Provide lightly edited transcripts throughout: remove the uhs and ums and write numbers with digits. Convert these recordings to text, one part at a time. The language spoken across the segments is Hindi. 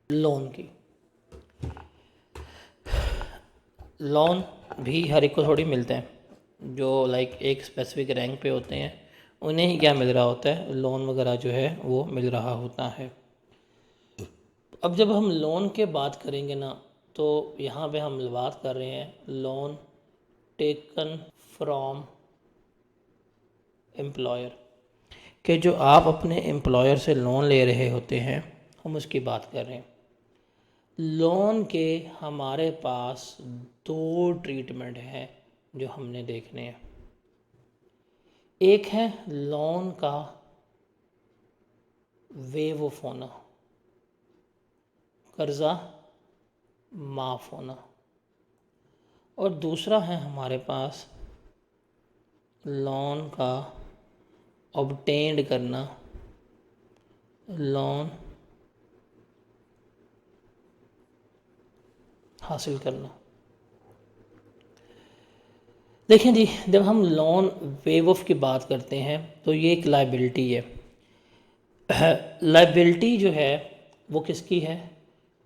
लोन की। लोन भी हर एक को थोड़ी मिलते हैं, जो लाइक एक स्पेसिफिक रैंक पे होते हैं उन्हें ही क्या मिल रहा होता है, लोन वगैरह जो है वो मिल रहा होता है। अब जब हम लोन के बात करेंगे ना, तो यहाँ पे हम बात कर रहे हैं लोन टेकन फ्रॉम एम्प्लॉयर, कि जो आप अपने एम्प्लॉयर से लोन ले रहे होते हैं, हम उसकी बात कर रहे हैं। लोन के हमारे पास दो ट्रीटमेंट हैं जो हमने देखने हैं। एक है लोन का वेव ऑफ होना, कर्ज़ा माफ़ होना, और दूसरा है हमारे पास लोन का ऑब्टेन्ड करना, लोन हासिल करना। देखें जी, जब हम लोन वेव ऑफ की बात करते हैं तो ये एक लाइबिलिटी है। लाइबिलिटी जो है वो किसकी है?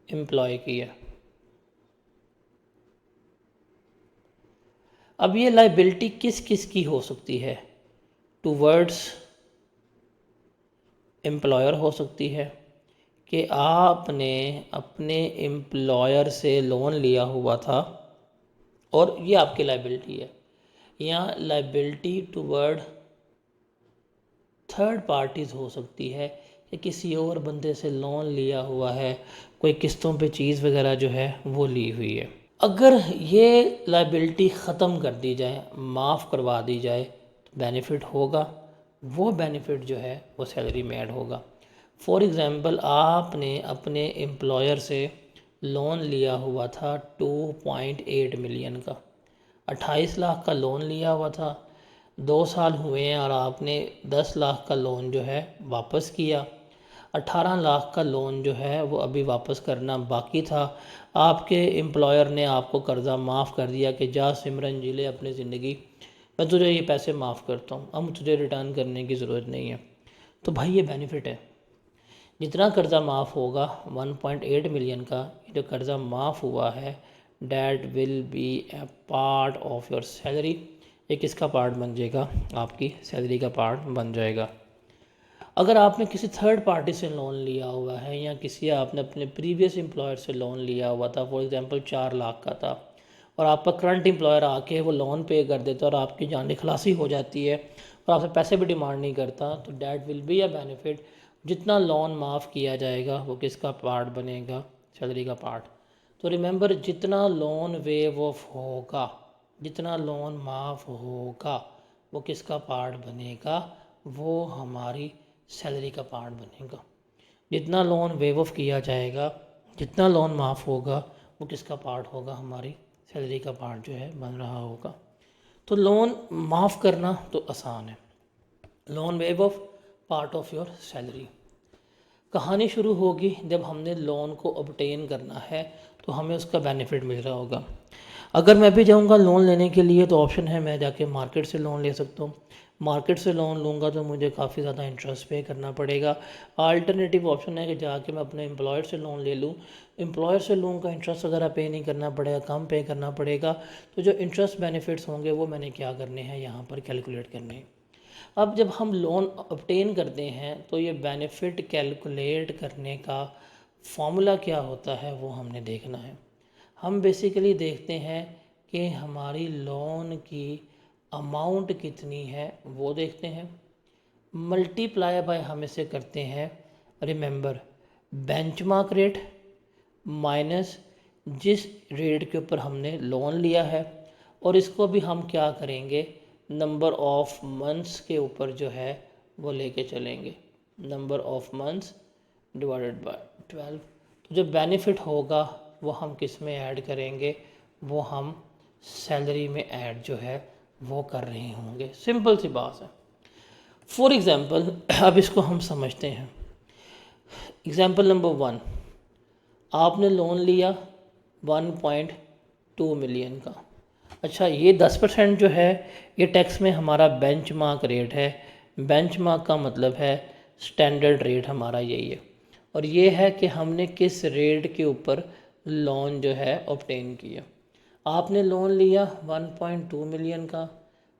एम्प्लॉय की है। अब ये लाइबिलिटी किस किस की हो सकती है? टूवर्ड्स एम्प्लॉयर हो सकती है, कि आपने अपने एम्प्लॉयर से लोन लिया हुआ था और ये आपकी लाइबिलिटी है। या लाइबिलिटी टूवर्ड थर्ड पार्टीज़ हो सकती है, कि किसी और बंदे से लोन लिया हुआ है, कोई किस्तों पे चीज़ वगैरह जो है वो ली हुई है। अगर ये लाइबिलिटी ख़त्म कर दी जाए, माफ़ करवा दी जाए, तो बेनिफिट होगा। वो बेनिफिट जो है वो सैलरी में ऐड होगा। फॉर एग्ज़ाम्पल, आपने अपने एम्प्लॉयर से लोन लिया हुआ था 2.8 मिलियन का, 28 लाख का लोन लिया हुआ था। 2 साल हुए हैं और आपने 10 लाख का लोन जो है वापस किया। 18 लाख का लोन जो है वो अभी वापस करना बाकी था। आपके एम्प्लॉयर ने आपको कर्ज़ा माफ़ कर दिया कि जा सिमरन जी ले अपनी ज़िंदगी, मैं तुझे ये पैसे माफ़ करता हूँ, अब तुझे रिटर्न करने की ज़रूरत नहीं है। तो भाई ये बेनिफिट है। जितना कर्ज़ा माफ़ होगा 1.8 मिलियन का, जो कर्ज़ा माफ़ हुआ है, that will be A part of your salary. ये किसका पार्ट बन जाएगा? आपकी सैलरी का पार्ट बन जाएगा। अगर आपने किसी थर्ड पार्टी से लोन लिया हुआ है, या किसी आपने अपने प्रीवियस एम्प्लॉयर से लोन लिया हुआ था, फॉर एग्जांपल 4 लाख का था, और आपका करंट एम्प्लॉयर आके वो लोन पे कर देता और आपकी जान खलासी हो जाती है और आपसे पैसे भी डिमांड नहीं करता, तो that will be a benefit. जितना लोन माफ़ किया जाएगा वो किसका पार्ट बनेगा? सैलरी का पार्ट। तो रिमेंबर, जितना लोन वेव ऑफ होगा, जितना लोन माफ़ होगा, वो किसका पार्ट बनेगा? वो हमारी सैलरी का पार्ट बनेगा। जितना लोन वेव ऑफ किया जाएगा, जितना लोन माफ़ होगा, वो किसका पार्ट होगा? हमारी सैलरी का पार्ट जो है बन रहा होगा। तो लोन माफ़ करना तो आसान है, loan wave of part of your salary. कहानी शुरू होगी जब हमने लोन को ऑब्टेन करना है, तो हमें उसका बेनिफिट मिल रहा होगा। अगर मैं भी जाऊंगा लोन लेने के लिए, तो ऑप्शन है मैं जाके मार्केट से लोन ले सकता हूँ। मार्केट से लोन लूँगा तो मुझे काफ़ी ज़्यादा इंटरेस्ट पे करना पड़ेगा। अल्टरनेटिव ऑप्शन है कि जाके मैं अपने एम्प्लॉयर से लोन ले लूँ। एम्प्लॉयर से लोन का इंटरेस्ट वगैरह पे नहीं करना पड़ेगा, कम पे करना पड़ेगा। तो जो इंटरेस्ट बेनिफिट्स होंगे वो मैंने क्या करने हैं, यहाँ पर कैलकुलेट करने हैं। अब जब हम लोन ऑब्टेन करते हैं, तो ये बेनिफिट कैलकुलेट करने का फॉर्मूला क्या होता है वो हमने देखना है। हम बेसिकली देखते हैं कि हमारी लोन की अमाउंट कितनी है वो देखते हैं, मल्टीप्लाई बाय हम इसे करते हैं, रिमेंबर, बेंचमार्क रेट माइनस जिस रेट के ऊपर हमने लोन लिया है, और इसको भी हम क्या करेंगे, नंबर ऑफ मंथ्स के ऊपर जो है वो लेके चलेंगे, number of months divided by 12। तो जो बेनिफिट होगा वो हम किस में ऐड करेंगे? वो हम सैलरी में ऐड जो है वो कर रहे होंगे। सिंपल सी बात है। फॉर एग्ज़ाम्पल, अब इसको हम समझते हैं। एग्ज़ाम्पल नंबर 1, आपने लोन लिया 1.2 मिलियन का। अच्छा, ये 10% जो है ये टैक्स में हमारा बेंचमार्क रेट है। बेंचमार्क का मतलब है स्टैंडर्ड रेट, हमारा यही है। और ये है कि हमने किस रेट के ऊपर लोन जो है ऑब्टेन किया। आपने लोन लिया 1.2 मिलियन का,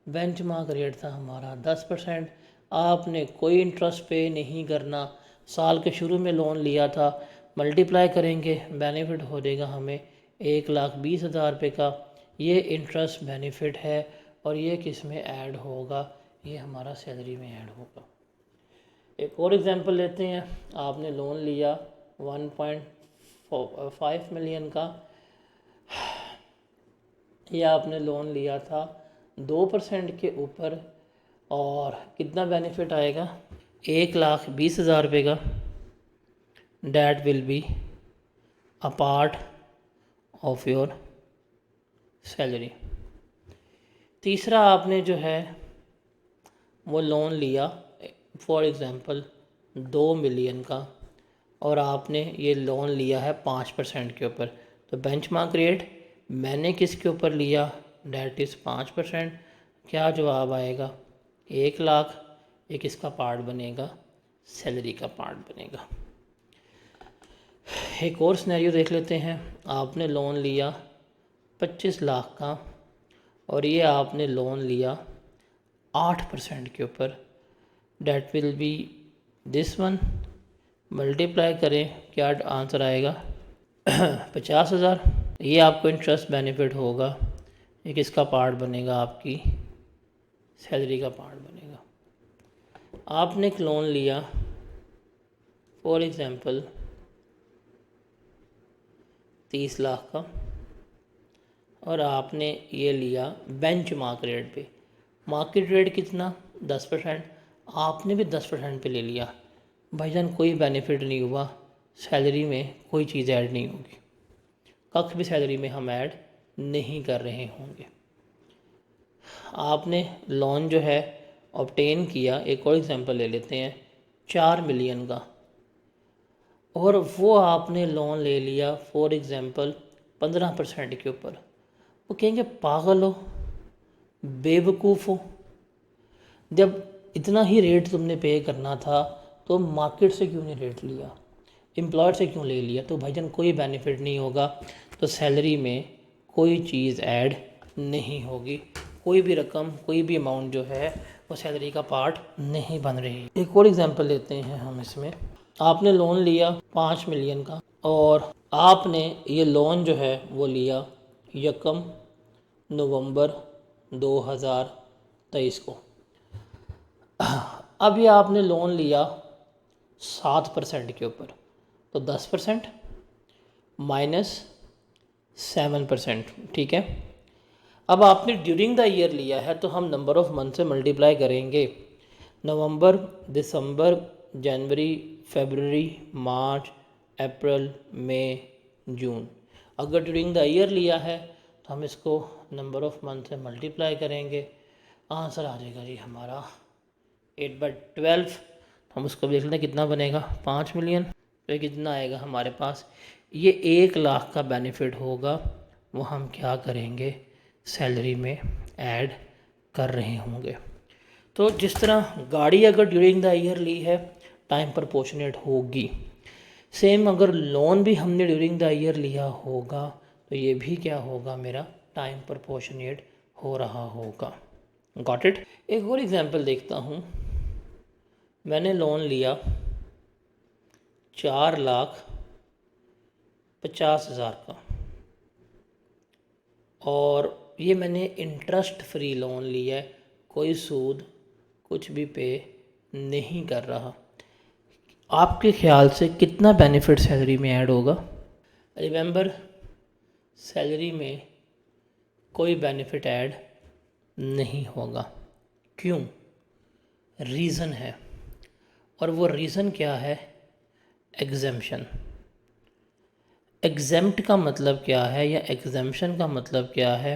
बेंचमार्क रेट था हमारा 10%। आपने कोई इंटरेस्ट पे नहीं करना, साल के शुरू में लोन लिया था, मल्टीप्लाई करेंगे बेनिफिट हो जाएगा हमें 1,20,000 रुपये का। ये इंटरेस्ट बेनिफिट है और ये किस में ऐड होगा, ये हमारा सैलरी में ऐड होगा। एक और एग्जांपल लेते हैं। आपने लोन लिया 1.5 मिलियन का, ये आपने लोन लिया था 2% के ऊपर, और कितना बेनिफिट आएगा 1,20,000 रुपये का। That will be a part of your salary. तीसरा आपने जो है वो लोन लिया फॉर एग्ज़ाम्पल 2 मिलियन का, और आपने ये लोन लिया है 5% के ऊपर। तो बेंचमार्क रेट मैंने किसके ऊपर लिया, डैट इज़ 5%। क्या जवाब आएगा 1,00,000। ये किसका पार्ट बनेगा, सैलरी का पार्ट बनेगा। एक और सिनेरियो देख लेते हैं। आपने लोन लिया 25 लाख का, और ये आपने लोन लिया 8% के ऊपर। That will be this one, multiply करें क्या आंसर आएगा 50,000। ये आपको इंटरेस्ट बेनिफिट होगा, ये किसका पार्ट बनेगा, आपकी सैलरी का पार्ट बनेगा। आपने एक लोन लिया फॉर एग्ज़ाम्पल 30 लाख का, और आपने ये लिया बेंचमार्क रेट पे। मार्केट रेट कितना 10%, आपने भी 10% पे ले लिया। भाईजान कोई बेनिफिट नहीं हुआ, सैलरी में कोई चीज़ ऐड नहीं होगी, कख भी सैलरी में हम ऐड नहीं कर रहे होंगे। आपने लोन जो है ऑब्टेन किया, एक और एग्जांपल ले लेते हैं 4 मिलियन का, और वो आपने लोन ले लिया फॉर एग्ज़ाम्पल 15% के ऊपर। वो कहेंगे पागल हो, बेवकूफ़ हो, जब इतना ही रेट तुमने पे करना था तो मार्केट से क्यों नहीं रेट लिया, एम्प्लॉयर से क्यों ले लिया। तो भाईजान कोई बेनिफिट नहीं होगा, तो सैलरी में कोई चीज़ ऐड नहीं होगी, कोई भी रकम कोई भी अमाउंट जो है वो सैलरी का पार्ट नहीं बन रही। एक और एग्जांपल लेते हैं हम इसमें। आपने लोन लिया 5 मिलियन का, और आपने ये लोन जो है वो लिया 1 नवंबर 2023 को। अब ये आपने लोन लिया 7% के ऊपर, तो 10% माइनस 7%, ठीक है। अब आपने ड्यूरिंग द ईयर लिया है, तो हम नंबर ऑफ मंथ से मल्टीप्लाई करेंगे। नवंबर, दिसंबर, जनवरी, फरवरी, मार्च, अप्रैल, मई, जून। अगर ड्यूरिंग द ईयर लिया है तो हम इसको नंबर ऑफ मंथ से मल्टीप्लाई करेंगे, आंसर आ जाएगा जी हमारा 8/12। हम उसको भी देख लेते हैं कितना बनेगा 5 मिलियन। तो ये कितना आएगा हमारे पास, ये 1,00,000 का बेनिफिट होगा, वो हम क्या करेंगे सैलरी में ऐड कर रहे होंगे। तो जिस तरह गाड़ी अगर ड्यूरिंग द ईयर ली है टाइम प्रपोर्शनेट होगी, सेम अगर लोन भी हमने ड्यूरिंग द ईयर लिया होगा तो ये भी क्या होगा, मेरा टाइम प्रपोर्शनेट हो रहा होगा। Got it. एक और एग्जांपल देखता हूँ। मैंने लोन लिया 4,50,000 का, और ये मैंने इंटरेस्ट फ्री लोन लिया है, कोई सूद कुछ भी पे नहीं कर रहा। आपके ख्याल से कितना बेनिफिट सैलरी में ऐड होगा। रिमेंबर, सैलरी में कोई बेनिफिट ऐड नहीं होगा। क्यों, रीज़न है, और वो रीज़न क्या है, एग्जेम्पशन। एग्जेम्प्ट का मतलब क्या है, या एग्जेम्पशन का मतलब क्या है,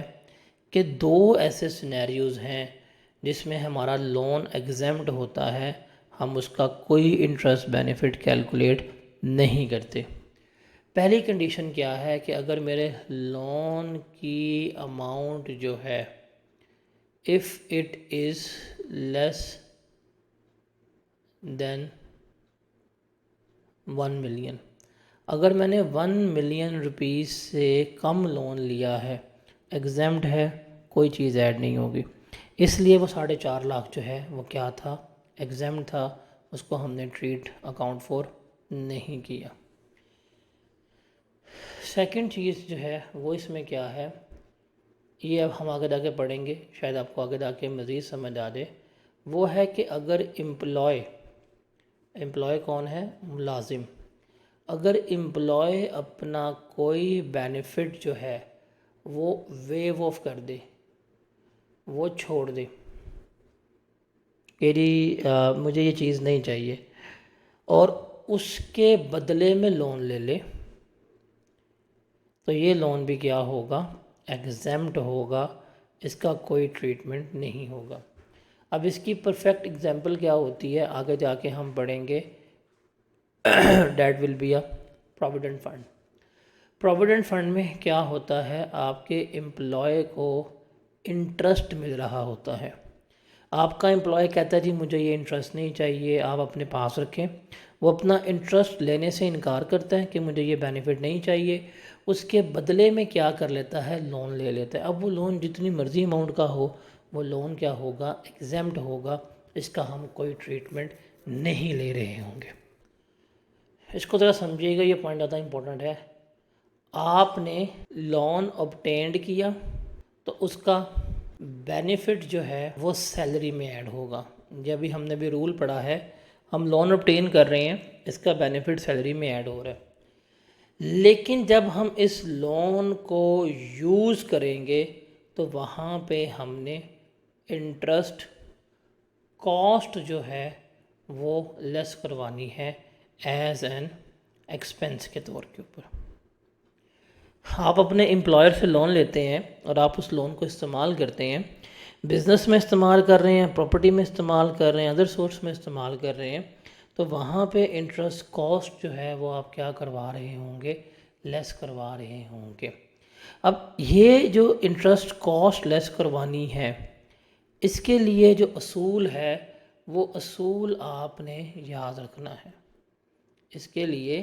कि दो ऐसे सिनेरियोज़ हैं जिसमें हमारा लोन एग्जेम्प्ट होता है, हम उसका कोई इंटरेस्ट बेनिफिट कैलकुलेट नहीं करते। पहली कंडीशन क्या है कि अगर मेरे लोन की अमाउंट जो है if it is less than 1 million. अगर मैंने 1 मिलियन रुपीज़ से कम लोन लिया है, एग्जाम्प्ट है, कोई चीज़ ऐड नहीं होगी, इसलिए वो 4.5 लाख जो है वो क्या था, एग्जाम्प्ट था, उसको हमने ट्रीट अकाउंट फॉर नहीं किया। सेकंड चीज़ जो है वो इसमें क्या है, ये अब हम आगे जाके पढ़ेंगे, शायद आपको आगे जाके मज़ीद समझ आ जाए। वो है कि अगर एम्प्लॉय कौन है, मुलाजिम, अगर एम्प्लॉय अपना कोई बेनिफिट जो है वो वेव ऑफ कर दे, वो छोड़ दे कि जी मुझे ये चीज़ नहीं चाहिए, और उसके बदले में लोन ले ले, तो ये लोन भी क्या होगा, एग्जेम्प्ट होगा, इसका कोई ट्रीटमेंट नहीं होगा। अब इसकी परफेक्ट एग्जांपल क्या होती है आगे जाके हम पढ़ेंगे। That will be a provident fund. Provident fund में क्या होता है, आपके एम्प्लॉय को इंटरेस्ट मिल रहा होता है। आपका एम्प्लॉय कहता है जी मुझे ये इंटरेस्ट नहीं चाहिए, आप अपने पास रखें, वो अपना इंटरेस्ट लेने से इनकार करता है कि मुझे ये बेनिफिट नहीं चाहिए, उसके बदले में क्या कर लेता है, लोन ले लेता है। अब वो लोन जितनी मर्ज़ी अमाउंट का हो, वो लोन क्या होगा, एग्जेम्प्ट होगा, इसका हम कोई ट्रीटमेंट नहीं ले रहे होंगे। इसको ज़रा समझिएगा, ये पॉइंट ज़्यादा इंपॉर्टेंट है। आपने लोन ऑब्टेंड किया तो उसका बेनिफिट जो है वो सैलरी में ऐड होगा। जब भी हमने भी रूल पढ़ा है, हम लोन ऑब्टेन कर रहे हैं, इसका बेनिफिट सैलरी में ऐड हो रहा है, लेकिन जब हम इस लोन को यूज़ करेंगे तो वहाँ पे हमने इंटरेस्ट कॉस्ट जो है वो लेस करवानी है एज एन एक्सपेंस के तौर के ऊपर। आप अपने एम्प्लॉयर से लोन लेते हैं और आप उस लोन को इस्तेमाल करते हैं, बिज़नेस में इस्तेमाल कर रहे हैं, प्रॉपर्टी में इस्तेमाल कर रहे हैं, अदर सोर्स में इस्तेमाल कर रहे हैं, तो वहाँ पे इंटरेस्ट कॉस्ट जो है वो आप क्या करवा रहे होंगे, लेस करवा रहे होंगे। अब ये जो इंटरेस्ट कॉस्ट लेस करवानी है, इसके लिए जो असूल है वो असूल आपने याद रखना है। इसके लिए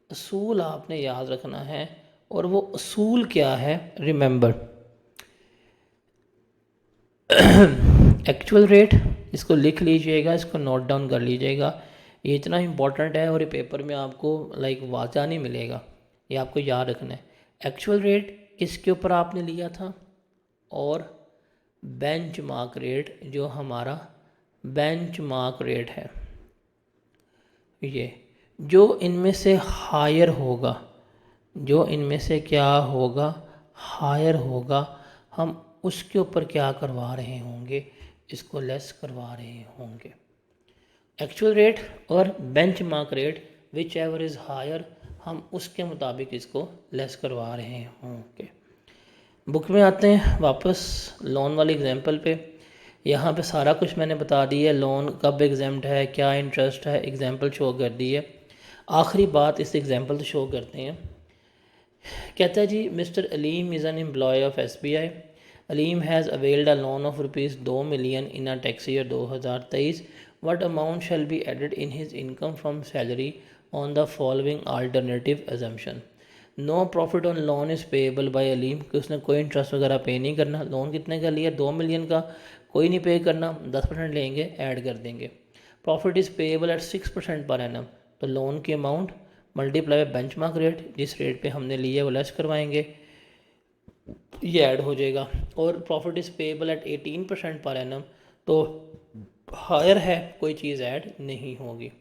असूल आपने याद रखना है, और वो असूल क्या है, रिमेंबर एक्चुअल रेट, इसको लिख लीजिएगा, इसको नोट डाउन कर लीजिएगा, ये इतना इम्पोर्टेंट है और ये पेपर में आपको वाज़ा नहीं मिलेगा, ये आपको याद रखना है। एक्चुअल रेट किसके ऊपर आपने लिया था, और बेंचमार्क रेट, जो हमारा बेंचमार्क रेट है, ये जो इनमें से हायर होगा, जो इनमें से क्या होगा, हायर होगा, हम उसके ऊपर क्या करवा रहे होंगे, इसको लेस करवा रहे होंगे। एक्चुअल रेट और benchmark rate whichever is higher, हम उसके मुताबिक इसको लेस करवा रहे होंगे। बुक में आते हैं वापस लोन वाली एग्जांपल पे। यहाँ पे सारा कुछ मैंने बता दिया, लोन कब एग्जाम्प्ट है, क्या इंटरेस्ट है, एग्जांपल शो कर दी है। आखिरी बात इस एग्जांपल से शो करते हैं। कहता है जी mister Aleem is an employ of SBI। Aleem has availed a loan of ₹2 million in a tax year 2023। What amount shall be added in his income from salary on the following alternative assumption. No profit on loan is payable by Aleem, कि उसने कोई इंटरेस्ट वगैरह पे नहीं करना। लोन कितने का लिया, 2 मिलियन का, कोई नहीं पे करना, 10% लेंगे, ऐड कर देंगे। Profit is payable eight 6% per annum, तो लोन की amount multiply by benchmark rate, जिस रेट पे हमने लिया वो लेस करवाएंगे, ये ऐड हो जाएगा। और profit is payable eight 18% per annum, तो हायर है, कोई चीज़ ऐड नहीं होगी।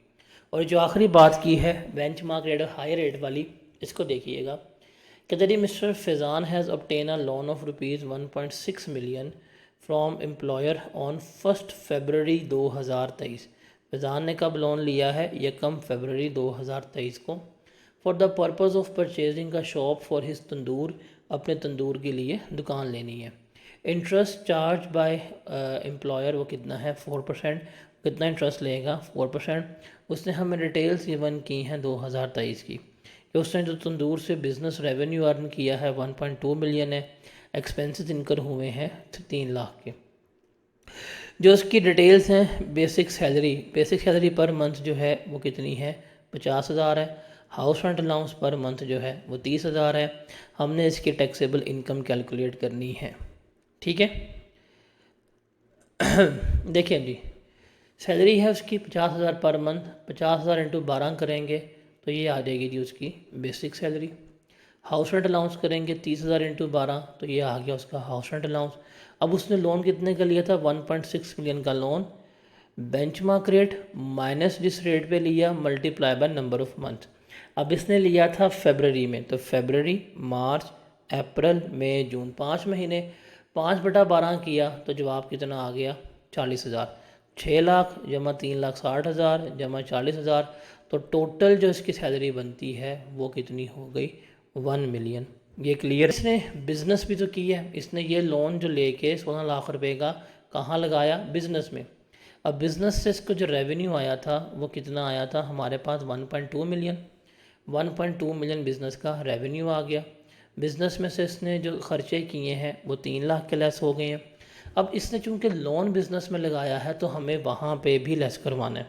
और जो आखिरी बात की है बेंचमार्क रेट और हायर रेट वाली, इसको देखिएगा। कहते हैं mister Faizan has obtain a loan of ₹1.6 million from employer on 1 फरवरी 2023। फैज़ान ने कब लोन लिया है, 1 फरवरी 2023 को, for the purpose of purchasing का शॉप फॉर हिज तंदूर, अपने तंदूर के लिए दुकान लेनी है। इंटरेस्ट चार्ज बाय एम्प्लॉयर वो कितना है, 4%। कितना इंटरेस्ट लेगा, 4%। उसने हमें डिटेल्स गिवन की हैं 2023 की, कि उसने जो तंदूर से बिज़नेस रेवेन्यू अर्न किया है 1.2 मिलियन है, एक्सपेंसेस इनकर हुए हैं 3 लाख के। जो उसकी डिटेल्स हैं, बेसिक सैलरी पर मंथ जो है वो कितनी है, 50,000 है। House rent allowance per month जो है वो 30,000 है। हमने इसकी टैक्सेबल इनकम कैलकुलेट करनी है। ठीक है, देखिए जी, सैलरी है उसकी 50,000 पर मंथ, 50,000 इंटू 12 करेंगे तो ये आ जाएगी जी उसकी basic salary. House rent allowance करेंगे 30,000 इंटू 12 तो ये आ गया उसका हाउस रेंट अलाउंस। अब उसने लोन कितने का लिया था? 1.6 मिलियन का लोन। बेंचमार्क रेट माइनस जिस रेट पे लिया multiply by number of month. अब इसने लिया था फरवरी में, तो फरवरी, मार्च, अप्रैल, मई, जून, 5 महीने। 5/12 किया तो जवाब कितना आ गया? 40,000। 6 लाख जमा 3,60,000 जमा 40,000, तो टोटल जो इसकी सैलरी बनती है वो कितनी हो गई? 1 मिलियन। ये क्लियर? इसने बिज़नेस भी तो की है, इसने ये लोन जो लेके 16 लाख रुपए का कहाँ लगाया? बिज़नेस में। अब बिज़नेस से इसको जो रेवेन्यू आया था वो कितना आया था हमारे पास? 1.2 मिलियन। 1.2 मिलियन बिज़नेस का रेवेन्यू आ गया। बिज़नेस में से इसने जो खर्चे किए हैं वो 3 लाख के लेस हो गए हैं। अब इसने चूंकि लोन बिज़नेस में लगाया है तो हमें वहाँ पे भी लेस करवाना है।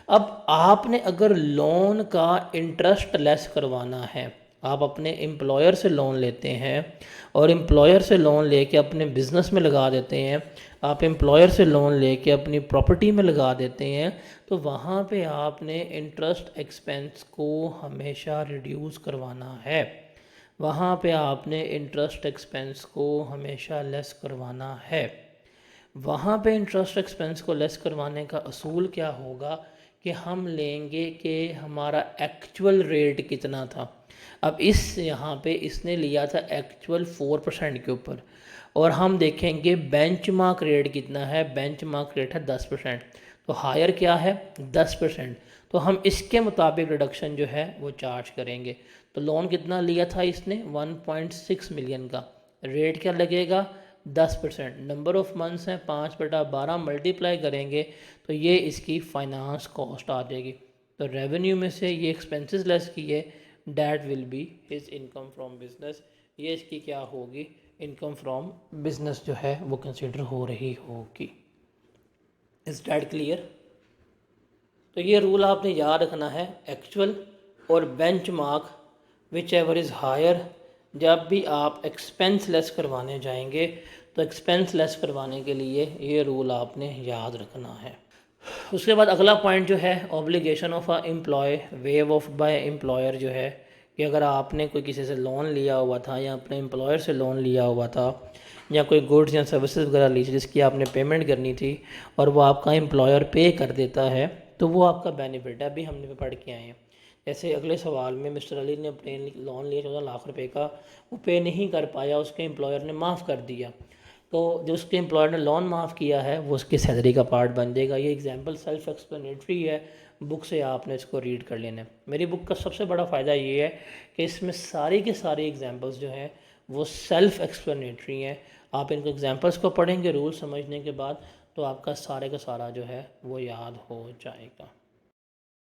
अब आपने अगर लोन का इंटरेस्ट लेस करवाना है, आप अपने एम्प्लॉयर से लोन लेते हैं और एम्प्लॉयर से लोन लेके अपने बिज़नेस में लगा देते हैं, आप एम्प्लॉयर से लोन लेके अपनी प्रॉपर्टी में लगा देते हैं, तो वहाँ पे आपने इंटरेस्ट एक्सपेंस को हमेशा रिड्यूस करवाना है। वहाँ पे आपने इंटरेस्ट एक्सपेंस को हमेशा लेस करवाना है। वहाँ पे इंटरेस्ट एक्सपेंस को लेस करवाने का असूल क्या होगा कि हम लेंगे कि हमारा एक्चुअल रेट कितना था। अब इस यहाँ पे इसने लिया था एक्चुअल 4% के ऊपर, और हम देखेंगे बेंचमार्क रेट कितना है। बेंचमार्क रेट है 10%, तो हायर क्या है? 10%। तो हम इसके मुताबिक रिडक्शन जो है वो चार्ज करेंगे। तो लोन कितना लिया था इसने? 1.6 मिलियन का। रेट क्या लगेगा? 10%। नंबर ऑफ मंथ्स हैं 5/12, मल्टीप्लाई करेंगे तो ये इसकी फाइनेंस कॉस्ट आ जाएगी। तो रेवेन्यू में से ये एक्सपेंसेस लेस किए, that will be his income from business. ये इसकी क्या होगी? इनकम फ्रॉम बिजनेस जो है वो कंसिडर हो रही होगी। Is that clear? तो ये रूल आपने याद रखना है, एक्चुअल और benchmark whichever is higher. जब भी आप एक्सपेंस लेस करवाने जाएंगे तो एक्सपेंस लेस करवाने के लिए ये रूल आपने याद रखना है। उसके बाद अगला पॉइंट जो है obligation of a employee waive of by employer जो है कि अगर आपने कोई किसी से लोन लिया हुआ था या अपने एम्प्लॉयर से लोन लिया हुआ था या कोई गुड्स या सर्विसेज वगैरह ली थी जिसकी आपने पेमेंट करनी थी और वो आपका एम्प्लॉयर पे कर देता है तो वो आपका बेनिफिट है। अभी हमने पढ़ के आए हैं। जैसे अगले सवाल में मिस्टर अली ने अपने लोन लिया 14 लाख रुपए का, वो पे नहीं कर पाया, उसके एम्प्लॉयर ने माफ़ कर दिया, तो जो उसके एम्प्लॉयर ने लोन माफ़ किया है वो उसकी सैलरी का पार्ट बन जाएगा। ये एग्जांपल सेल्फ एक्सप्लेनेटरी है, बुक से आपने इसको रीड कर लेना है। मेरी बुक का सबसे बड़ा फ़ायदा ये है कि इसमें सारी के सारी एग्जांपल्स जो हैं वो सेल्फ एक्सप्लेनेटरी हैं। आप इनको एग्जांपल्स को पढ़ेंगे रूल समझने के बाद तो आपका सारे का सारा जो है वो याद हो जाएगा।